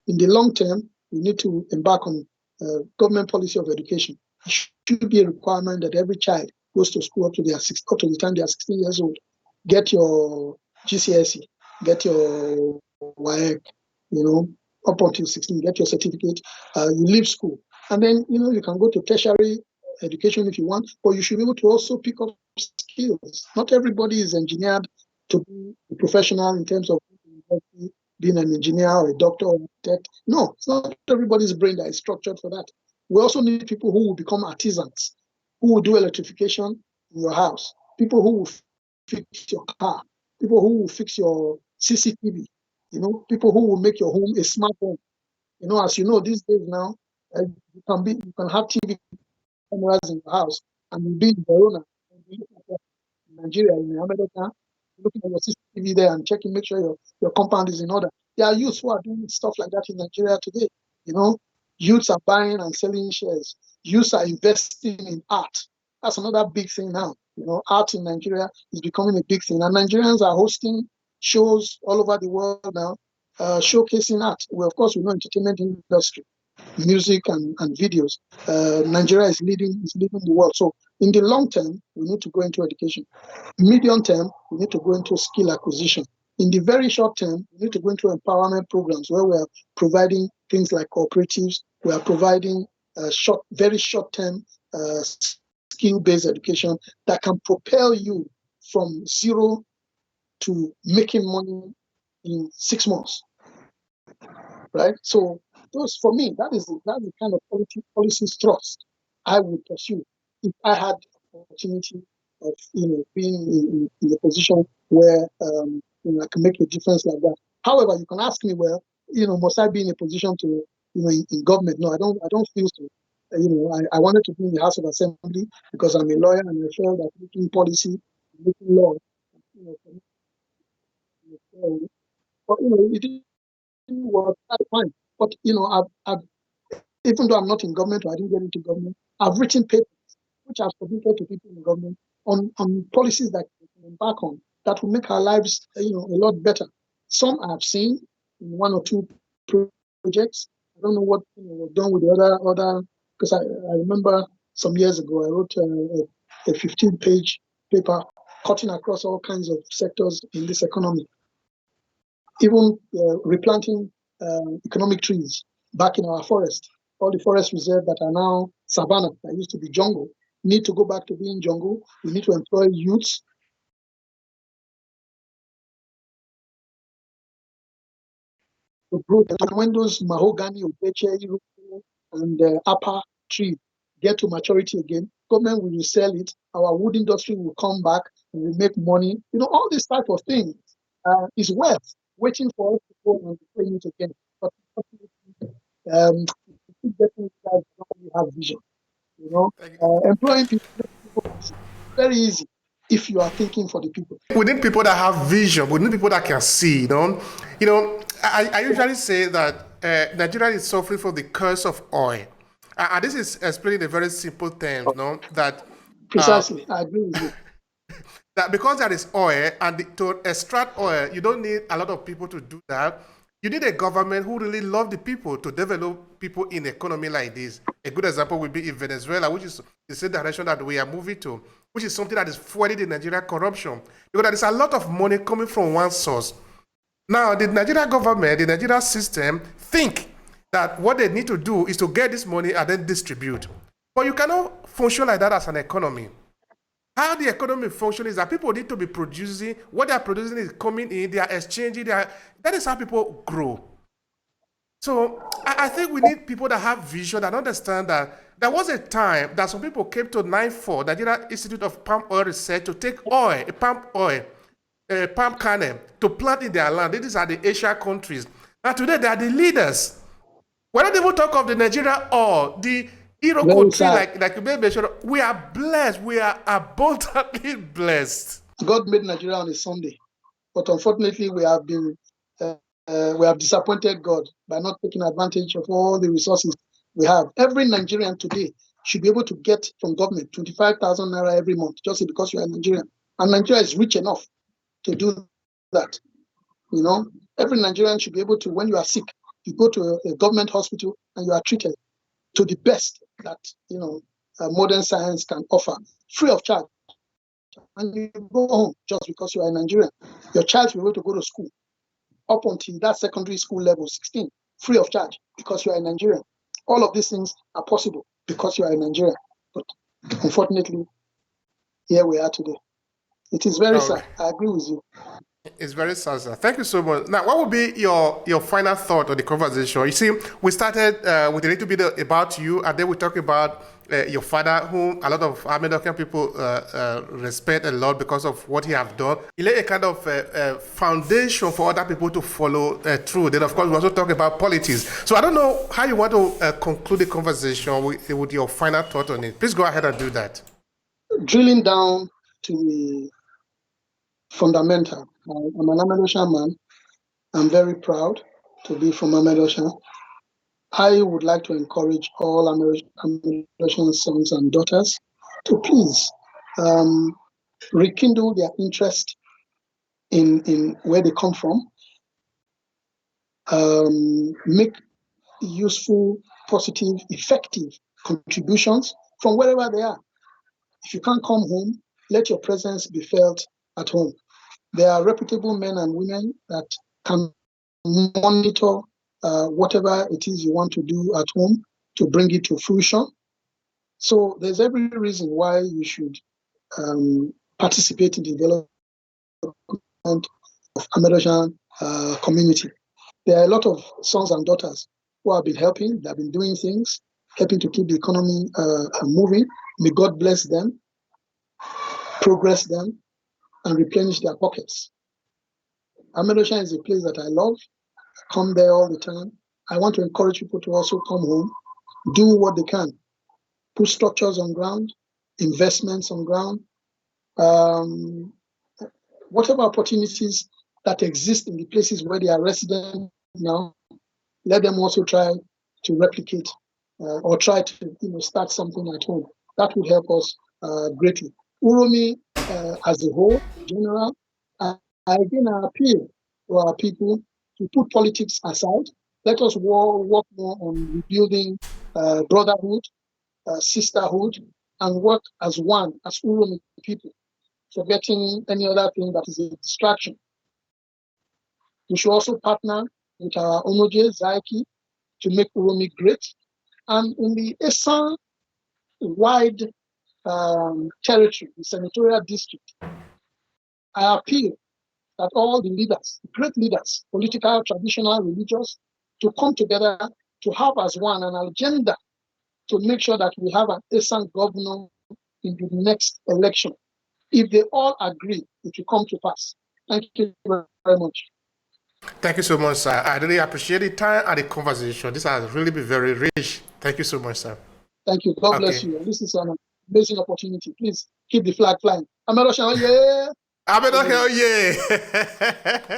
In the long term, we need to embark on government policy of education. It should be a requirement that every child goes to school up to the time they are 16 years old. Get your GCSE, get your WAEC, up until 16, get your certificate. You leave school, and then you can go to tertiary education if you want, but you should be able to also pick up skills. Not everybody is engineered to be a professional in terms of being an engineer or a doctor or a tech. No, it's not everybody's brain that is structured for that. We also need people who will become artisans, who will do electrification in your house, people who will fix your car, people who will fix your CCTV, people who will make your home a smart home. As you know, these days now, you can have TV cameras in your house, and you'll be in Verona, in Nigeria, in America, looking at your CCTV there and checking, make sure your compound is in order. There are youths who are doing stuff like that in Nigeria today. Youths are buying and selling shares. Youths are investing in art. That's another big thing now. Art in Nigeria is becoming a big thing, and Nigerians are hosting shows all over the world now, showcasing art. Well, of course, we know entertainment industry, music and videos. Nigeria is leading the world. So in the long term, we need to go into education. Medium term, we need to go into skill acquisition. In the very short term, we need to go into empowerment programs where we are providing things like cooperatives. We are providing very short-term skill-based education that can propel you from zero to making money in 6 months. Right? So for me, that's the kind of policy thrust I would pursue if I had the opportunity of being in a position where I can make a difference like that. However, you can ask me, well, must I be in a position to in government? No, I don't feel so. I wanted to be in the House of Assembly because I'm a lawyer and I felt that making policy, making law, but it didn't work. That's fine. But I've even though I'm not in government or I didn't get into government, I've written papers which I've submitted to people in government on policies that we can embark on that will make our lives a lot better. Some I've seen in 1 or 2 projects. I don't know what was done with the other because I remember some years ago I wrote a 15-page paper cutting across all kinds of sectors in this economy. Even replanting economic trees back in our forest. All the forest reserves that are now savanna, that used to be jungle, need to go back to being jungle. We need to employ youths. To grow. And when those mahogany, obeche, and apple trees get to maturity again, government will resell it. Our wood industry will come back and will make money. All this type of thing is wealth waiting for us to go and play it again. But definitely have vision. Employing people is very easy if you are thinking for the people. We need people that have vision. We need people that can see. I usually say that Nigeria is suffering from the curse of oil, and this is explained in a very simple terms. That precisely, I agree with you. That because there is oil, and to extract oil, you don't need a lot of people to do that. You need a government who really love the people to develop people in an economy like this. A good example would be in Venezuela, which is the same direction that we are moving to, which is something that is fueling the Nigerian corruption. Because there is a lot of money coming from one source. Now, the Nigerian government, the Nigerian system, think that what they need to do is to get this money and then distribute. But you cannot function like that as an economy. How the economy functions is that people need to be producing, what they are producing is coming in, they are exchanging, that is how people grow. So I think we need people that have vision and understand that there was a time that some people came to NIFOR, Nigeria Institute of Palm Oil Research, to take palm kernel, to plant in their land. These are the Asian countries. And today they are the leaders. We're not even talk of the Nigeria or the Europe country, like you mentioned. We are blessed. We are abundantly blessed. God made Nigeria on a Sunday, but unfortunately, we have disappointed God by not taking advantage of all the resources we have. Every Nigerian today should be able to get from government 25,000 naira every month, just because you are Nigerian, and Nigeria is rich enough to do that. Every Nigerian should be able to, when you are sick, You go to a government hospital and you are treated to the best that modern science can offer, free of charge. And you go home just because you are a Nigerian. Your child will be able to go to school up until that secondary school level, 16, free of charge because you are a Nigerian. All of these things are possible because you are a Nigerian. But unfortunately, here we are today. It is very sad. I agree with you. It's very sad, sir. Thank you so much. Now, what would be your final thought on the conversation? You see, we started with a little bit about you, and then we talked about your father, whom a lot of Amedokhian people respect a lot because of what he have done. He laid a kind of foundation for other people to follow through. Then, of course, we also talk about politics. So I don't know how you want to conclude the conversation with your final thought on it. Please go ahead and do that. Drilling down to the fundamental. I'm an Amedokhian man. I'm very proud to be from Amedokhian. I would like to encourage all Amedokhian sons and daughters to please rekindle their interest in where they come from, make useful, positive, effective contributions from wherever they are. If you can't come home, let your presence be felt at home. There are reputable men and women that can monitor whatever it is you want to do at home to bring it to fruition. So there's every reason why you should participate in the development of Amedokhian community. There are a lot of sons and daughters who have been helping. They have been doing things, helping to keep the economy moving. May God bless them, progress them, and replenish their pockets. Amedokhian is a place that I love. I come there all the time. I want to encourage people to also come home, do what they can, put structures on ground, investments on ground, whatever opportunities that exist in the places where they are resident now, let them also try to replicate or try to start something at home. That would help us greatly. Uromi as a whole, in general, I again appeal to our people to put politics aside. Let us work more on rebuilding brotherhood, sisterhood, and work as one, as Uromi people, forgetting any other thing that is a distraction. We should also partner with our Ojomoh, Zaiki, to make Uromi great. And in the Esan wide territory, the senatorial district, I appeal that all the leaders, great leaders, political, traditional, religious, to come together to have as one an agenda to make sure that we have an Esan governor in the next election. If they all agree, it will come to pass. Thank you very much. Thank you so much, sir. I really appreciate the time and the conversation. This has really been very rich. Thank you so much, sir. Thank you. God bless you. This is an amazing opportunity. Please keep the flag flying. Amedokhian, yeah. Amedokhian, yeah.